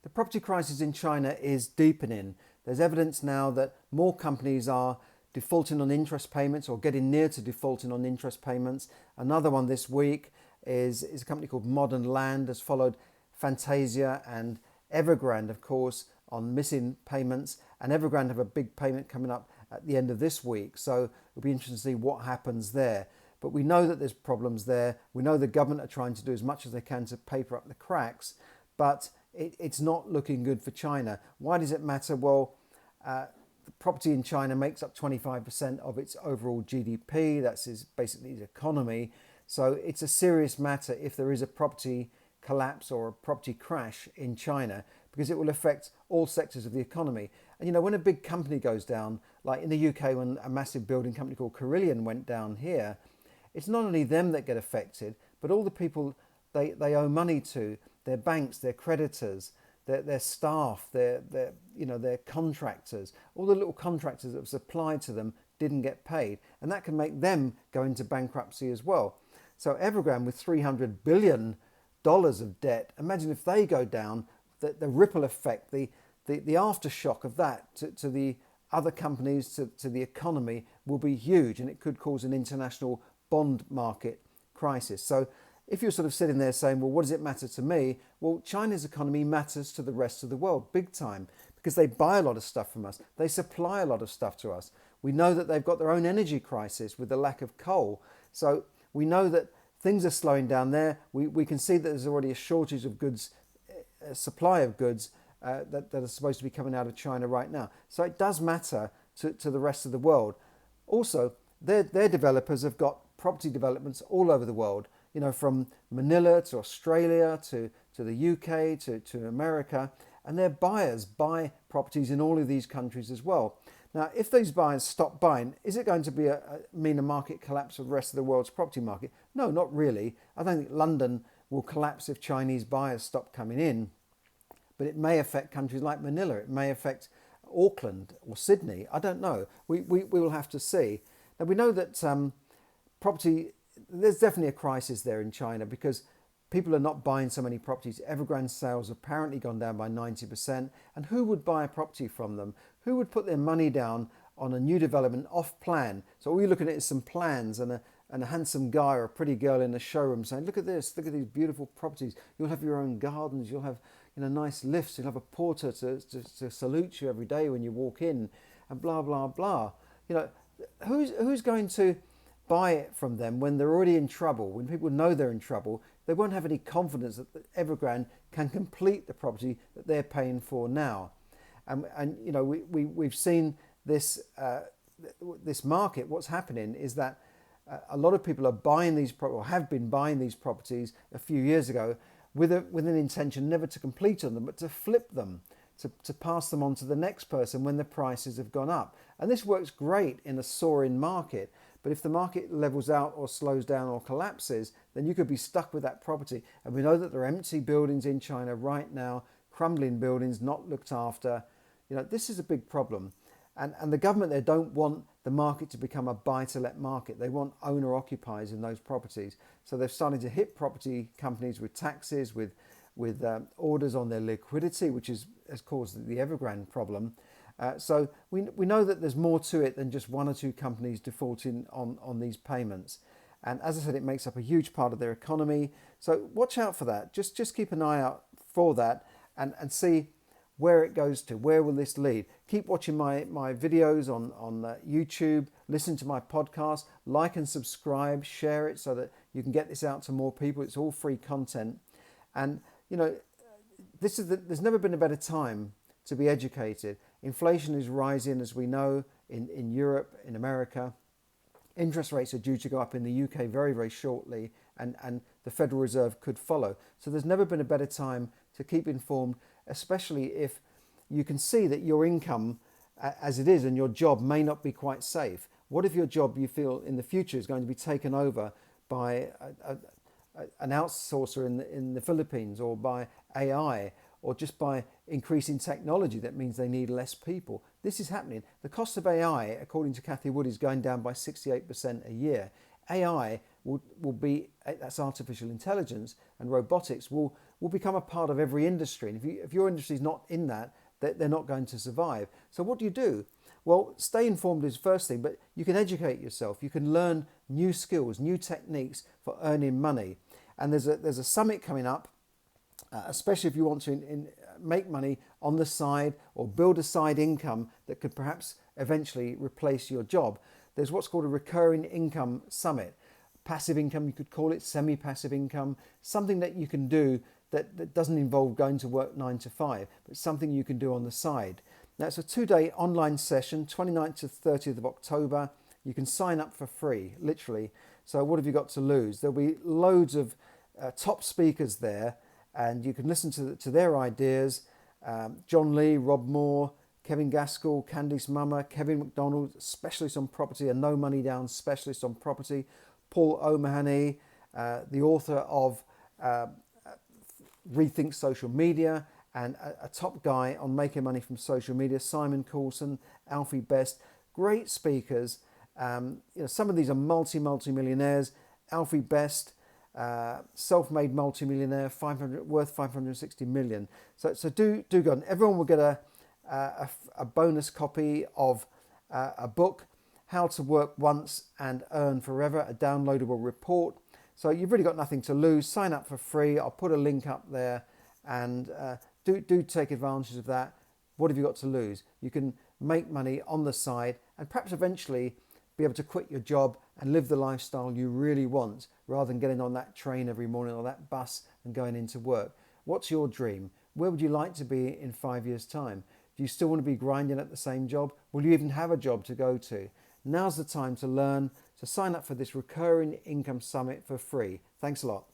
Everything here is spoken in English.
The property crisis in China is deepening. There's evidence now that more companies are defaulting on interest payments or getting near to defaulting on interest payments. Another one this week is a company called Modern Land, has followed Fantasia and Evergrande, of course, on missing payments. And Evergrande have a big payment coming up at the end of this week. So it'll be interesting to see what happens there. But we know that there's problems there. We know the government are trying to do as much as they can to paper up the cracks. But it's not looking good for China. Why does it matter? Well, the property in China makes up 25% of its overall GDP. That's basically its economy. So it's a serious matter if there is a property collapse or a property crash in China, because it will affect all sectors of the economy. And when a big company goes down, like in the UK when a massive building company called Carillion went down here, it's not only them that get affected, but all the people they owe money to, their banks, their creditors, their staff, their contractors. All the little contractors that were supplied to them didn't get paid, and that can make them go into bankruptcy as well. So Evergrande, with $300 billion of debt, imagine if they go down, the ripple effect, the aftershock of that to the other companies, to the economy will be huge, and it could cause an international bond market crisis. So if you're sort of sitting there saying, well, what does it matter to me? Well, China's economy matters to the rest of the world big time, because they buy a lot of stuff from us. They supply a lot of stuff to us. We know that they've got their own energy crisis with the lack of coal. So we know that things are slowing down there. We can see that there's already a shortage of goods, a supply of goods that are supposed to be coming out of China right now. So it does matter to the rest of the world. Also, their developers have got property developments all over the world, from Manila to Australia to the UK to America, and their buyers buy properties in all of these countries as well. Now, if these buyers stop buying, is it going to mean a market collapse of the rest of the world's property market? No, not really. I don't think London will collapse if Chinese buyers stop coming in, but it may affect countries like Manila. It may affect Auckland or Sydney. I don't know. We will have to see. Now, we know that property, there's definitely a crisis there in China because people are not buying so many properties. Evergrande sales have apparently gone down by 90%. And who would buy a property from them? Who would put their money down on a new development off plan? So all you're looking at is some plans and a handsome guy or a pretty girl in a showroom saying, look at this, look at these beautiful properties. You'll have your own gardens, you'll have nice lifts, you'll have a porter to salute you every day when you walk in, and blah, blah, blah. Who's going to buy it from them when they're already in trouble? When people know they're in trouble, they won't have any confidence that Evergrande can complete the property that they're paying for now. We've seen this this market. What's happening is that a lot of people are buying these or have been buying these properties a few years ago with an intention never to complete on them, but to flip them, to pass them on to the next person when the prices have gone up. And this works great in a soaring market. But if the market levels out or slows down or collapses, then you could be stuck with that property. And we know that there are empty buildings in China right now, crumbling buildings, not looked after. This is a big problem. And the government there don't want the market to become a buy-to-let market. They want owner-occupiers in those properties. So they're starting to hit property companies with taxes, with orders on their liquidity, which has caused the Evergrande problem. So we know that there's more to it than just one or two companies defaulting on these payments. And as I said, it makes up a huge part of their economy. So watch out for that. Just keep an eye out for that and see where it goes to. Where will this lead? Keep watching my videos on YouTube. Listen to my podcast. Like and subscribe. Share it so that you can get this out to more people. It's all free content. And, there's never been a better time to be educated. Inflation is rising, as we know, in Europe, in America. Interest rates are due to go up in the UK very, very shortly, and the Federal Reserve could follow. So there's never been a better time to keep informed, especially if you can see that your income as it is and your job may not be quite safe. What if your job, you feel, in the future is going to be taken over by an outsourcer in the Philippines, or by AI, or just by increasing technology that means they need less people? This is happening. The cost of AI, according to Cathy Wood, is going down by 68% a year. AI will be, that's artificial intelligence, and robotics will will become a part of every industry. And if your industry is not in that, they're not going to survive. So what do you do? Well, stay informed is the first thing, but you can educate yourself. You can learn new skills, new techniques for earning money. And there's a summit coming up, especially if you want to make money on the side or build a side income that could perhaps eventually replace your job. There's what's called a recurring income summit. Passive income, you could call it, semi-passive income, something that you can do that doesn't involve going to work 9 to 5, but something you can do on the side. Now, it's a 2-day online session, 29th to 30th of October. You can sign up for free, literally. So what have you got to lose? There'll be loads of top speakers there, and you can listen to their ideas. John Lee, Rob Moore, Kevin Gaskell, Candice Mummer, Kevin McDonald, specialist on property, a no money down specialist on property. Paul O'Mahony, the author of Rethink Social Media, and a top guy on making money from social media, Simon Coulson, Alfie Best, great speakers. Some of these are multi-millionaires. Alfie Best, self-made multi-millionaire, worth 560 million. So do go on. Everyone will get a bonus copy of a book, How to Work Once and Earn Forever, a downloadable report. So you've really got nothing to lose. Sign up for free. I'll put a link up there, and do take advantage of that. What have you got to lose? You can make money on the side and perhaps eventually be able to quit your job and live the lifestyle you really want, rather than getting on that train every morning or that bus and going into work. What's your dream? Where would you like to be in 5 years' time? Do you still want to be grinding at the same job? Will you even have a job to go to? Now's the time to learn. So sign up for this recurring income summit for free. Thanks a lot.